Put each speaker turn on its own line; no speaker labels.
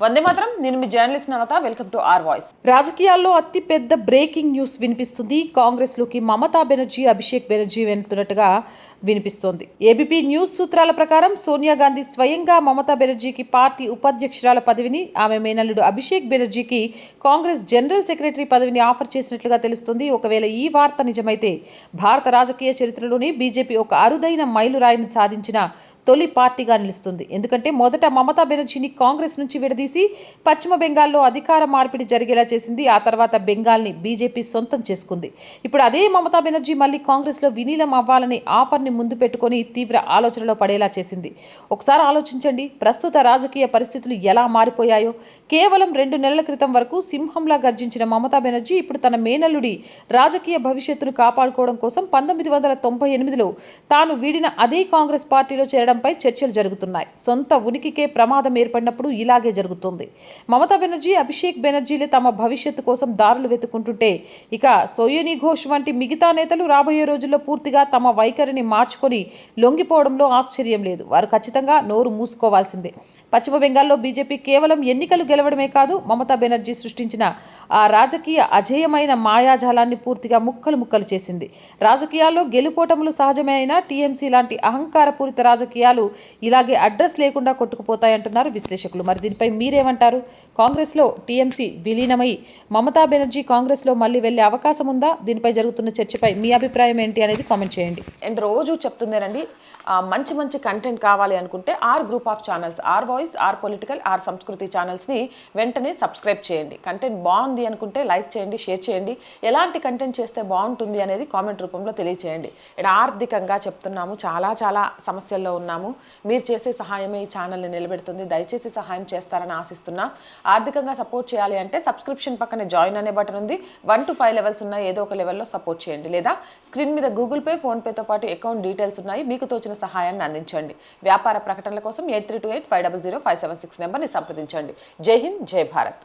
వందే మాత్రం. నేను మీ journalist Navatha. Welcome to our voice.
రాజకీయాల్లో అతిపెద్ద బ్రేకింగ్ న్యూస్ వినిపిస్తుంది. కాంగ్రెస్లోకి మమతా బెనర్జీ, అభిషేక్ బెనర్జీ వెళ్తున్నట్టుగా వినిపిస్తోంది. ఏబీపీ న్యూస్ సూత్రాల ప్రకారం సోనియా గాంధీ స్వయంగా మమతా బెనర్జీకి పార్టీ ఉపాధ్యక్షురాల పదవిని, ఆమె మేనల్లుడు అభిషేక్ బెనర్జీకి కాంగ్రెస్ జనరల్ సెక్రటరీ పదవిని ఆఫర్ చేసినట్లుగా తెలుస్తుంది. ఒకవేళ ఈ వార్త నిజమైతే భారత రాజకీయ చరిత్రలోనే బీజేపీ ఒక అరుదైన మైలురాయిని సాధించిన తొలి పార్టీగా నిలుస్తుంది. ఎందుకంటే మొదట మమతా బెనర్జీని కాంగ్రెస్ నుంచి విడదీసి పశ్చిమ బెంగాల్లో అధికార మార్పిడి జరిగేలా చేసింది. ఆ తర్వాత బెంగాల్ని బీజేపీ సొంతం చేసుకుంది. ఇప్పుడు అదే మమతా బెనర్జీ మళ్ళీ కాంగ్రెస్లో విలీనం అవ్వాలనే ఆఫర్ని ముందు పెట్టుకొని తీవ్ర ఆలోచనలో పడేలా చేసింది. ఒకసారి ఆలోచించండి, ప్రస్తుత రాజకీయ పరిస్థితులు ఎలా మారిపోయాయో. కేవలం 2 నెలల క్రితం వరకు సింహంలా గర్జించిన మమతా బెనర్జీ ఇప్పుడు తన మేనల్లుడి రాజకీయ భవిష్యత్తును కాపాడుకోవడం కోసం 1998లో తాను వీడిన అదే కాంగ్రెస్ పార్టీలో చేరడం పై చర్చలు జరుగుతున్నాయి. సొంత ఉనికికే ప్రమాదం ఏర్పడినప్పుడు ఇలాగే జరుగుతుంది. మమతా బెనర్జీ, అభిషేక్ బెనర్జీలే తమ భవిష్యత్తు కోసం దారులు వెతుక్కుంటుంటే ఇక సోయని ఘోష్ వంటి మిగతా నేతలు రాబోయే రోజుల్లో పూర్తిగా తమ వైఖరిని మార్చుకొని లొంగిపోవడంలో ఆశ్చర్యం లేదు. వారు ఖచ్చితంగా నోరు మూసుకోవాల్సిందే. పశ్చిమ బెంగాల్లో బీజేపీ కేవలం ఎన్నికలు గెలవడమే కాదు, మమతా బెనర్జీ సృష్టించిన ఆ రాజకీయ అజేయమైన మాయాజాలాన్ని పూర్తిగా ముక్కలు చేసింది. రాజకీయాల్లో గెలుపోటములు సహజమే అయినా టీఎంసీ లాంటి అహంకారపూరిత రాజకీయాలు ఇలాగే అడ్రస్ లేకుండా కొట్టుకుపోతాయంటున్నారు విశ్లేషకులు. మరి దీనిపై మీరేమంటారు? కాంగ్రెస్లో టీఎంసీ విలీనమై మమతా బెనర్జీ కాంగ్రెస్లో మళ్ళీ వెళ్లే అవకాశం ఉందా? దీనిపై జరుగుతున్న చర్చపై మీ అభిప్రాయం ఏంటి అనేది కామెంట్ చేయండి.
అండ్ రోజు చెప్తుందేనండి, మంచి కంటెంట్ కావాలి అనుకుంటే or group of channels, or voice, or political, or సంస్కృతి ఛానల్స్ని వెంటనే సబ్స్క్రైబ్ చేయండి. కంటెంట్ బాగుంది అనుకుంటే లైక్ చేయండి, షేర్ చేయండి. ఎలాంటి కంటెంట్ చేస్తే బాగుంటుంది అనేది కామెంట్ రూపంలో తెలియచేయండి. ఇక్కడ ఆర్థికంగా చెప్తున్నాము, చాలా సమస్యల్లో ఉన్నాము. మీరు చేసే సహాయమే ఈ ఛానల్ని నిలబెడుతుంది. దయచేసి సహాయం చేస్తారని ఆశిస్తున్నా. ఆర్థికంగా సపోర్ట్ చేయాలి అంటే సబ్స్క్రిప్షన్ పక్కనే జాయిన్ అనే బటన్ ఉంది. 1 to 5 లెవెల్స్ ఉన్నాయి. ఏదో ఒక లెవెల్లో సపోర్ట్ చేయండి. లేదా స్క్రీన్ మీద గూగుల్ పే, ఫోన్పేతో పాటు అకౌంట్ డీటెయిల్స్ ఉన్నాయి. మీకు తోచిన సహాయాన్ని అందించండి. వ్యాపార ప్రకటనల కోసం 8328500576 నెంబర్ని సంప్రదించండి. జై హింద్, జై భారత్.